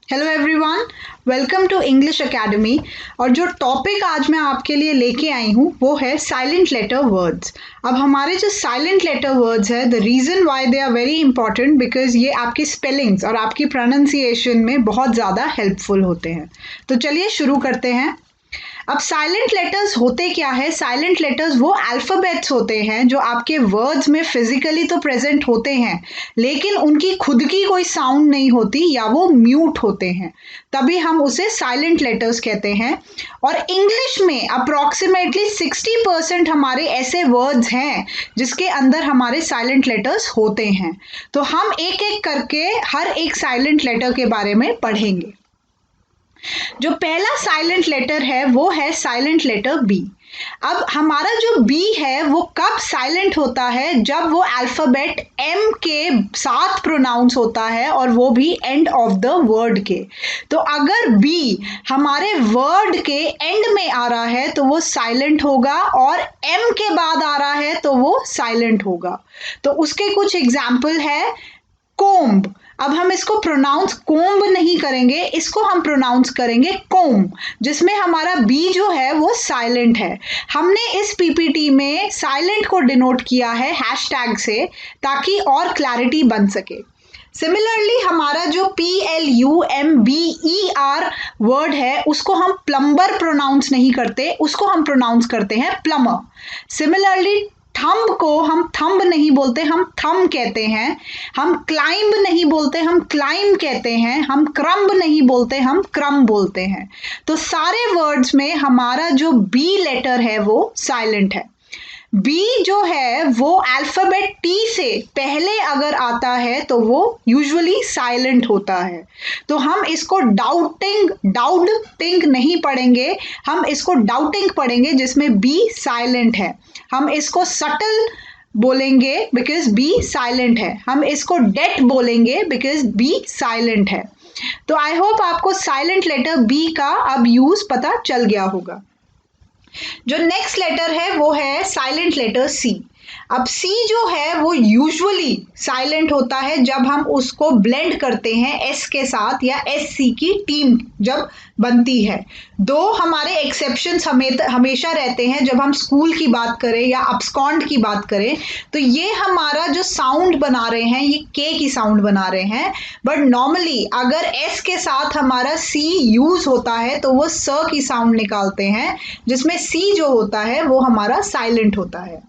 Hello everyone, welcome to English academy. और जो topic आज मैं आपके लिए लेके आई हूँ वो है साइलेंट लेटर वर्ड्स। अब हमारे जो साइलेंट लेटर वर्ड्स है, the reason why they are very important because ये आपकी स्पेलिंग्स और आपकी प्रोनाउंसिएशन में बहुत ज़्यादा हेल्पफुल होते हैं। तो चलिए शुरू करते हैं। अब साइलेंट लेटर्स होते क्या है? साइलेंट लेटर्स वो अल्फ़ाबेट्स होते हैं जो आपके वर्ड्स में फिजिकली तो प्रेजेंट होते हैं, लेकिन उनकी खुद की कोई साउंड नहीं होती या वो म्यूट होते हैं, तभी हम उसे साइलेंट लेटर्स कहते हैं। और इंग्लिश में अप्रॉक्सीमेटली 60% हमारे ऐसे वर्ड्स हैं जिसके अंदर हमारे साइलेंट लेटर्स होते हैं। तो हम एक एक करके हर एक साइलेंट लेटर के बारे में पढ़ेंगे। जो पहला साइलेंट लेटर है वो है साइलेंट लेटर बी। अब हमारा जो बी है वो कब साइलेंट होता है? जब वो अल्फाबेट एम के साथ प्रोनाउंस होता है और वो भी एंड ऑफ द वर्ड के। तो अगर बी हमारे वर्ड के एंड में आ रहा है तो वो साइलेंट होगा, और एम के बाद आ रहा है तो वो साइलेंट होगा। तो उसके कुछ एग्जाम्पल है। कोम्ब, अब हम इसको प्रोनाउंस कोम्ब नहीं करेंगे, इसको हम प्रोनाउंस करेंगे कोम, जिसमें हमारा बी जो है वो साइलेंट है। हमने इस पीपीटी में साइलेंट को डिनोट किया है हैशटैग से, ताकि और क्लैरिटी बन सके। सिमिलरली हमारा जो PLUMBER वर्ड है उसको हम प्लम्बर प्रोनाउंस नहीं करते, उसको हम प्रोनाउंस करते हैं प्लमर। सिमिलरली थंब को हम थंब नहीं बोलते, हम थंब कहते हैं। हम क्लाइंब नहीं बोलते, हम क्लाइंब कहते हैं। हम क्रम्ब नहीं बोलते, हम क्रम बोलते हैं। तो सारे वर्ड्स में हमारा जो बी लेटर है वो साइलेंट है। बी जो है वो अल्फाबेट टी से पहले अगर आता है तो वो यूजुअली साइलेंट होता है। तो हम इसको डाउटिंग नहीं पढ़ेंगे, हम इसको डाउटिंग पढ़ेंगे जिसमें बी साइलेंट है। हम इसको सटल बोलेंगे बिकॉज बी साइलेंट है। हम इसको डेट बोलेंगे बिकॉज बी साइलेंट है। तो आई होप आपको साइलेंट लेटर बी का अब यूज पता चल गया होगा। जो नेक्स्ट लेटर है वो है साइलेंट लेटर सी। अब सी जो है वो यूजुअली साइलेंट होता है जब हम उसको ब्लेंड करते हैं एस के साथ, या एस सी की टीम जब बनती है। दो हमारे एक्सेप्शंस हमेशा रहते हैं जब हम स्कूल की बात करें या अब्सकॉन्ड की बात करें, तो ये हमारा जो साउंड बना रहे हैं ये के की साउंड बना रहे हैं। बट नॉर्मली अगर एस के साथ हमारा सी यूज होता है तो वो स की साउंड निकालते हैं, जिसमें सी जो होता है वो हमारा साइलेंट होता है।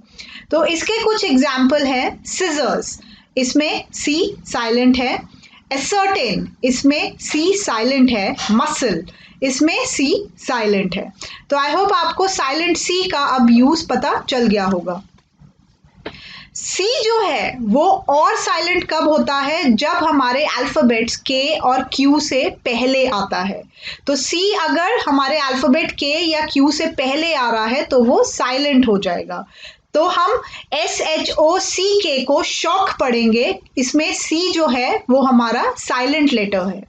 तो इसके कुछ एग्जाम्पल है। सिजर्स, इसमें सी साइलेंट है। असर्टेन, इसमें सी साइलेंट है। मसल, इसमें सी साइलेंट है। तो आई होप आपको साइलेंट सी का अब यूज पता चल गया होगा। सी जो है वो और साइलेंट कब होता है? जब हमारे अल्फाबेट्स के और क्यू से पहले आता है। तो सी अगर हमारे अल्फाबेट के या क्यू से पहले आ रहा है तो वो साइलेंट हो जाएगा। तो हम SHOCK को शॉक पढ़ेंगे, इसमें सी जो है वो हमारा साइलेंट लेटर है।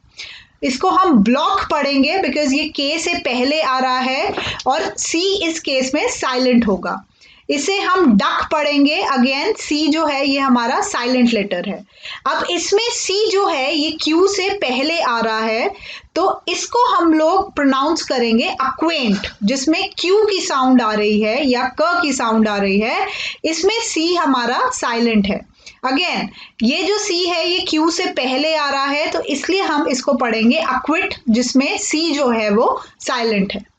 इसको हम ब्लॉक पढ़ेंगे बिकॉज ये के से पहले आ रहा है और सी इस केस में साइलेंट होगा। इसे हम डक पढ़ेंगे, अगेन सी जो है ये हमारा साइलेंट लेटर है। अब इसमें सी जो है ये क्यू से पहले आ रहा है, तो इसको हम लोग प्रोनाउंस करेंगे अक्वेंट, जिसमें क्यू की साउंड आ रही है या क की साउंड आ रही है। इसमें सी हमारा साइलेंट है। अगेन ये जो सी है ये क्यू से पहले आ रहा है, तो इसलिए हम इसको पढ़ेंगे अक्विट, जिसमें सी जो है वो साइलेंट है।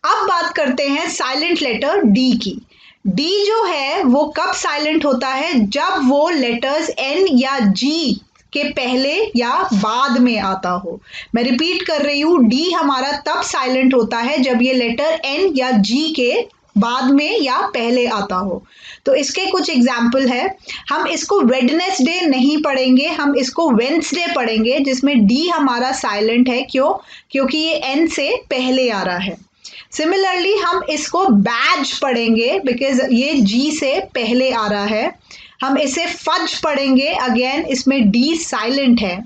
अब बात करते हैं साइलेंट लेटर डी की। डी जो है वो कब साइलेंट होता है? जब वो लेटर्स एन या जी के पहले या बाद में आता हो। मैं रिपीट कर रही हूं, डी हमारा तब साइलेंट होता है जब ये लेटर एन या जी के बाद में या पहले आता हो। तो इसके कुछ एग्जाम्पल है। हम इसको वेडनेसडे नहीं पढ़ेंगे, हम इसको वेंसडे पढ़ेंगे, जिसमें डी हमारा साइलेंट है। क्यों? क्योंकि ये एन से पहले आ रहा है। सिमिलरली हम इसको बैज पढ़ेंगे बिकॉज ये जी से पहले आ रहा है। हम इसे फज पढ़ेंगे, अगेन इसमें डी साइलेंट है।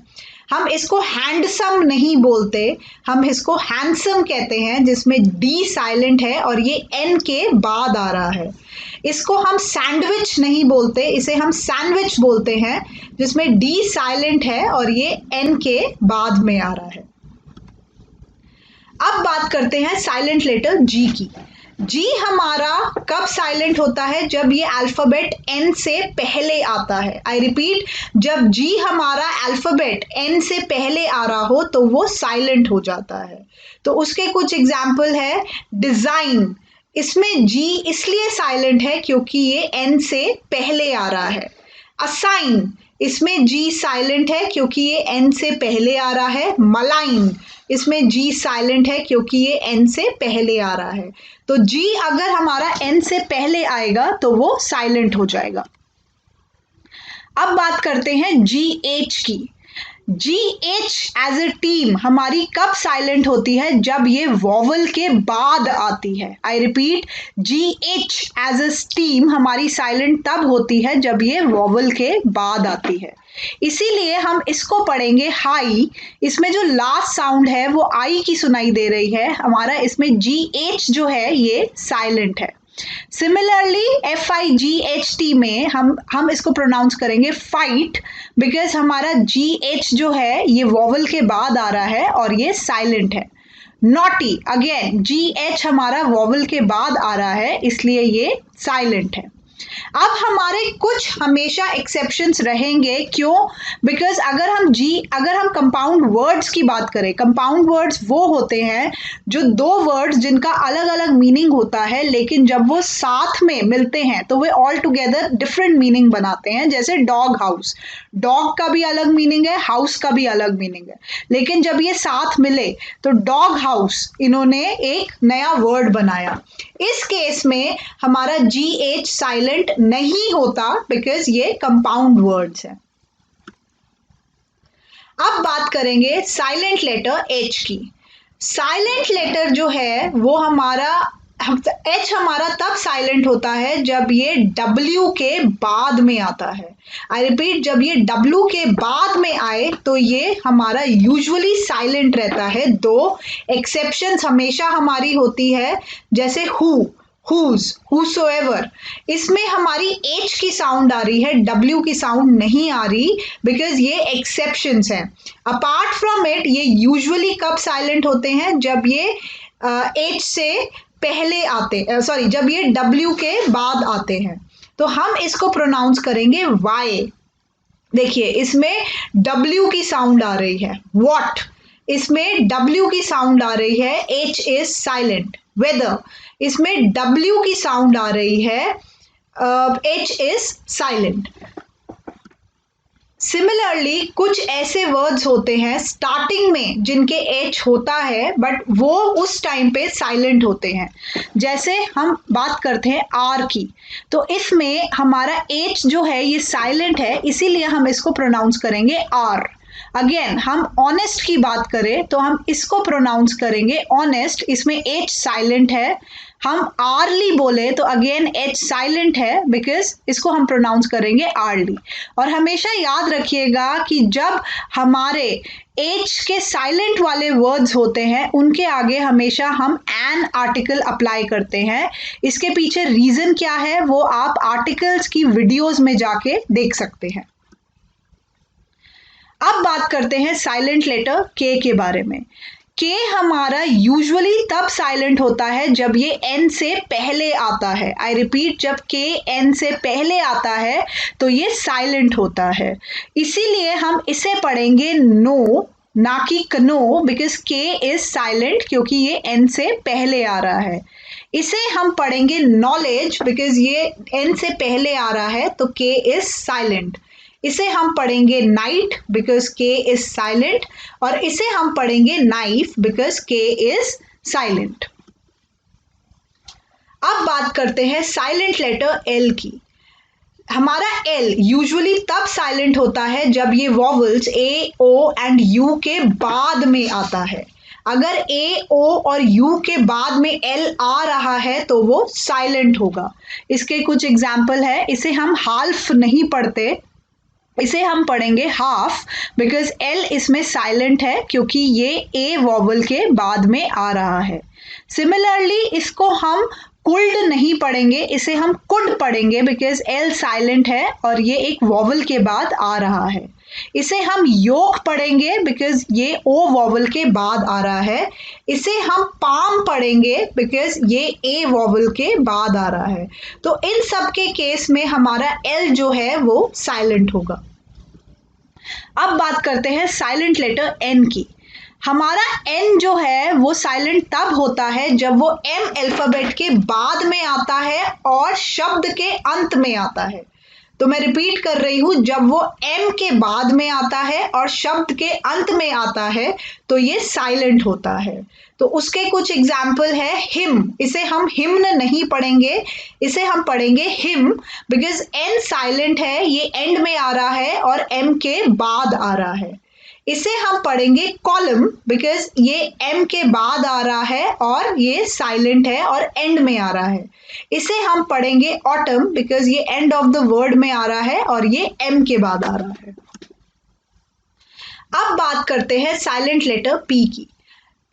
हम इसको हैंडसम नहीं बोलते, हम इसको हैंडसम कहते हैं, जिसमें डी साइलेंट है और ये एन के बाद आ रहा है। इसको हम सैंडविच नहीं बोलते, इसे हम सैंडविच बोलते हैं, जिसमें डी साइलेंट है और ये एन के बाद में आ रहा है। अब बात करते हैं साइलेंट लेटर जी की। जी हमारा कब साइलेंट होता है? जब ये अल्फाबेट एन से पहले आता है। आई रिपीट, जब जी हमारा अल्फाबेट एन से पहले आ रहा हो तो वो साइलेंट हो जाता है। तो उसके कुछ एग्जाम्पल है। डिजाइन, इसमें जी इसलिए साइलेंट है क्योंकि ये एन से पहले आ रहा है। असाइन, इसमें जी साइलेंट है क्योंकि ये एन से पहले आ रहा है। मलाइन, इसमें जी साइलेंट है क्योंकि ये एन से पहले आ रहा है। तो जी अगर हमारा एन से पहले आएगा तो वो साइलेंट हो जाएगा। अब बात करते हैं जी एच की। G H as a team हमारी कब साइलेंट होती है? जब ये वॉवल के बाद आती है। I repeat, G H as a team हमारी साइलेंट तब होती है जब ये वॉवल के बाद आती है। इसीलिए हम इसको पढ़ेंगे हाई। इसमें जो लास्ट साउंड है वो आई की सुनाई दे रही है हमारा, इसमें जी एच जो है ये साइलेंट है। सिमिलरली FIGHT में हम इसको प्रोनाउंस करेंगे फाइट, बिकॉज हमारा GH जो है ये वॉवल के बाद आ रहा है और ये साइलेंट है। नॉटी, अगेन GH हमारा वॉवल के बाद आ रहा है इसलिए ये साइलेंट है। अब हमारे कुछ हमेशा एक्सेप्शंस रहेंगे। क्यों? बिकॉज अगर हम कंपाउंड वर्ड्स की बात करें, कंपाउंड वर्ड्स वो होते हैं जो दो वर्ड्स जिनका अलग अलग मीनिंग होता है, लेकिन जब वो साथ में मिलते हैं तो वे ऑल टुगेदर डिफरेंट मीनिंग बनाते हैं। जैसे डॉग हाउस, डॉग का भी अलग मीनिंग है, हाउस का भी अलग मीनिंग है, लेकिन जब ये साथ मिले तो डॉग हाउस इन्होंने एक नया वर्ड बनाया। इस केस में हमारा GH साइलेंट नहीं होता बिकॉज ये कंपाउंड वर्ड्स हैं। अब बात करेंगे साइलेंट लेटर H की। साइलेंट लेटर जो है वो H हमारा तब साइलेंट होता है जब ये W के बाद में आता है। आई रिपीट, जब ये W के बाद में आए तो ये हमारा यूजुअली साइलेंट रहता है। दो एक्सेप्शंस हमेशा हमारी होती है, जैसे हु, whose, whosoever, इसमें हमारी H की साउंड आ रही है, W की साउंड नहीं आ रही, बिकॉज ये एक्सेप्शंस हैं। अपार्ट फ्रॉम इट ये यूजुअली कब साइलेंट होते हैं? जब ये H से पहले जब ये W के बाद आते हैं। तो हम इसको प्रोनाउंस करेंगे Y। देखिए इसमें W की साउंड आ रही है। What, इसमें W की साउंड आ रही है, H इज साइलेंट। वेदर, इसमें W की साउंड आ रही है, H इज साइलेंट। सिमिलरली कुछ ऐसे वर्ड्स होते हैं स्टार्टिंग में जिनके H होता है बट वो उस टाइम पे साइलेंट होते हैं। जैसे हम बात करते हैं R की, तो इसमें हमारा H जो है ये साइलेंट है, इसीलिए हम इसको प्रोनाउंस करेंगे R। अगेन हम ऑनेस्ट की बात करें तो हम इसको प्रोनाउंस करेंगे ऑनेस्ट, इसमें H साइलेंट है। हम आर्ली बोले तो अगेन H साइलेंट है बिकॉज इसको हम प्रोनाउंस करेंगे आर्ली। और हमेशा याद रखिएगा कि जब हमारे H के साइलेंट वाले वर्ड्स होते हैं उनके आगे हमेशा हम एन आर्टिकल अप्लाई करते हैं। इसके पीछे रीजन क्या है वो आप आर्टिकल्स की वीडियोस में जाके देख सकते हैं। अब बात करते हैं साइलेंट लेटर K के बारे में। K हमारा यूजुअली तब साइलेंट होता है जब ये N से पहले आता है। आई रिपीट, जब K N से पहले आता है तो ये साइलेंट होता है। इसीलिए हम इसे पढ़ेंगे नो, ना कि कनो, बिकॉज K इज साइलेंट क्योंकि ये N से पहले आ रहा है। इसे हम पढ़ेंगे नॉलेज, बिकॉज ये N से पहले आ रहा है तो K इज साइलेंट। इसे हम पढ़ेंगे night because K is silent, और इसे हम पढ़ेंगे knife because K is silent. अब बात करते हैं साइलेंट लेटर L की। हमारा L यूजुअली तब साइलेंट होता है जब ये vowels A, O and U के बाद में आता है। अगर A, O और U के बाद में L आ रहा है तो वो साइलेंट होगा। इसके कुछ एग्जाम्पल है। इसे हम हाल्फ नहीं पढ़ते, इसे हम पढ़ेंगे हाफ बिकॉज एल इसमें साइलेंट है क्योंकि ये ए वॉवल के बाद में आ रहा है। सिमिलरली इसको हम कुल्ड नहीं पढ़ेंगे, इसे हम कुड पढ़ेंगे बिकॉज एल साइलेंट है और ये एक वॉवल के बाद आ रहा है। इसे हम योक पढ़ेंगे बिकॉज ये ओ वॉवल के बाद आ रहा है। इसे हम पाम पढ़ेंगे बिकॉज ये ए वॉवल के बाद आ रहा है। तो इन सब के केस में हमारा एल जो है वो साइलेंट होगा। अब बात करते हैं साइलेंट लेटर एन की। हमारा एन जो है वो साइलेंट तब होता है जब वो एम अल्फाबेट के बाद में आता है और शब्द के अंत में आता है। तो मैं रिपीट कर रही हूं, जब वो एम के बाद में आता है और शब्द के अंत में आता है तो ये साइलेंट होता है। तो उसके कुछ एग्जाम्पल है हिम, इसे हम हिम्न नहीं पढ़ेंगे, इसे हम पढ़ेंगे हिम बिकॉज एन साइलेंट है, ये एंड में आ रहा है और एम के बाद आ रहा है। इसे हम पढ़ेंगे कॉलम बिकॉज ये एम के बाद आ रहा है और ये साइलेंट है और एंड में आ रहा है। इसे हम पढ़ेंगे ऑटम बिकॉज ये एंड ऑफ द वर्ड में आ रहा है और ये एम के बाद आ रहा है। अब बात करते हैं साइलेंट लेटर पी की।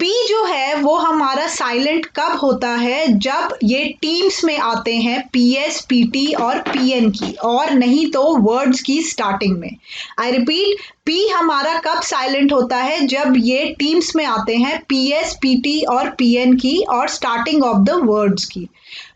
पी जो है वो हमारा साइलेंट कब होता है, जब ये टीम्स में आते हैं पीएस, पीटी और पीएन की, और नहीं तो वर्ड्स की स्टार्टिंग में। आई रिपीट, पी हमारा कब साइलेंट होता है, जब ये टीम्स में आते हैं पीएस, पीटी और पीएन की और स्टार्टिंग ऑफ द वर्ड्स की।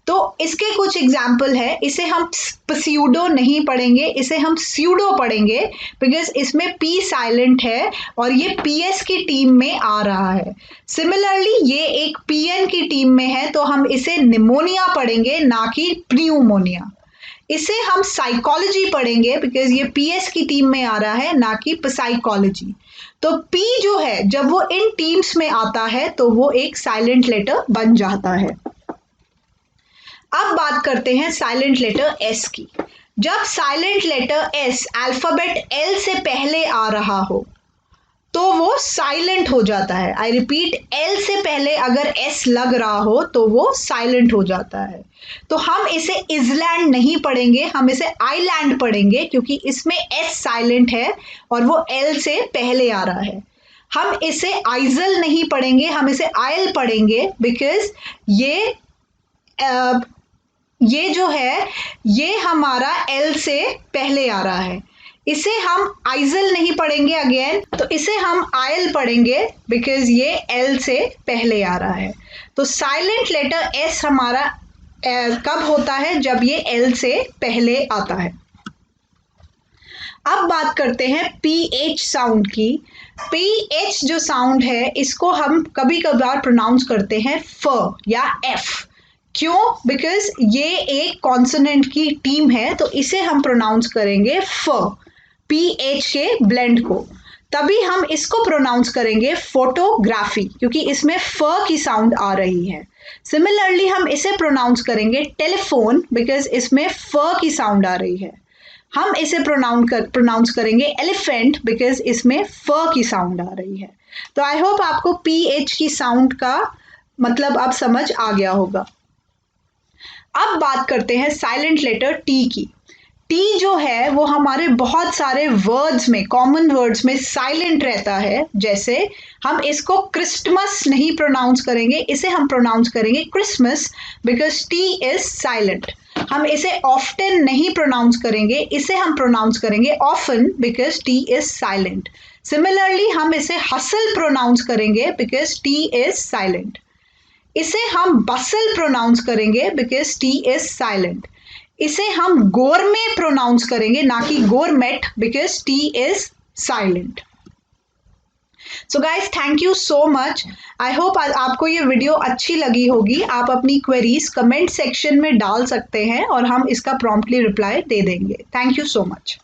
तो इसके कुछ एग्जाम्पल है। इसे हम प्स्यूडो नहीं पढ़ेंगे, इसे हम स्यूडो पढ़ेंगे बिकॉज इसमें पी साइलेंट है और ये पीएस की टीम में आ रहा है। सिमिलरली ये एक पीएन की टीम में है तो हम इसे निमोनिया पढ़ेंगे, ना कि प्न्यूमोनिया। इसे हम साइकोलॉजी पढ़ेंगे बिकॉज ये पीएस की टीम में आ रहा है, ना कि साइकोलॉजी। तो पी जो है जब वो इन टीम्स में आता है तो वो एक साइलेंट लेटर बन जाता है। अब बात करते हैं साइलेंट लेटर एस की। जब silent letter S alphabet L से पहले आ रहा हो तो वो साइलेंट हो जाता है। आई रिपीट, एल से पहले अगर एस लग रहा हो तो वो साइलेंट हो जाता है। तो हम इसे इजलैंड नहीं पढ़ेंगे, हम इसे आइलैंड पढ़ेंगे क्योंकि इसमें एस साइलेंट है और वो एल से पहले आ रहा है। हम इसे आइजल नहीं पढ़ेंगे, हम इसे आयल पढ़ेंगे बिकॉज ये जो है ये हमारा एल से पहले आ रहा है। इसे हम आइजल नहीं पढ़ेंगे अगेन, तो इसे हम आयल पढ़ेंगे बिकॉज ये एल से पहले आ रहा है। तो साइलेंट लेटर एस हमारा कब होता है, जब ये एल से पहले आता है। अब बात करते हैं पीएच साउंड की। पीएच जो साउंड है इसको हम कभी कभार प्रोनाउंस करते हैं फ या एफ। क्यों? बिकॉज ये एक कॉन्सोनेंट की टीम है तो इसे हम प्रोनाउंस करेंगे फ, पीएच के ब्लेंड को। तभी हम इसको प्रोनाउंस करेंगे फोटोग्राफी क्योंकि इसमें फ की साउंड आ रही है। सिमिलरली हम इसे प्रोनाउंस करेंगे टेलीफोन बिकॉज इसमें फ की साउंड आ रही है। हम इसे प्रोनाउंस करेंगे एलिफेंट बिकॉज इसमें फ की साउंड आ रही है। तो आई होप आपको पीएच की साउंड का मतलब अब समझ आ गया होगा। अब बात करते हैं साइलेंट लेटर टी की। टी जो है वो हमारे बहुत सारे वर्ड्स में, कॉमन वर्ड्स में साइलेंट रहता है। जैसे हम इसको क्रिसमस नहीं प्रोनाउंस करेंगे, इसे हम प्रोनाउंस करेंगे Christmas because T is silent. हम इसे ऑफ्टन नहीं प्रोनाउंस करेंगे, इसे हम प्रोनाउंस करेंगे often because T is silent. Similarly हम इसे हसल प्रोनाउंस करेंगे बिकॉज टी इज साइलेंट। इसे हम बसल प्रोनाउंस करेंगे बिकॉज टी इज साइलेंट। इसे हम गोरमे प्रोनाउंस करेंगे, ना कि gourmet because T is silent. So guys, thank you so much. I hope आपको ये वीडियो अच्छी लगी होगी। आप अपनी क्वेरीज कमेंट सेक्शन में डाल सकते हैं और हम इसका प्रॉम्प्टली रिप्लाई दे देंगे। Thank you so much.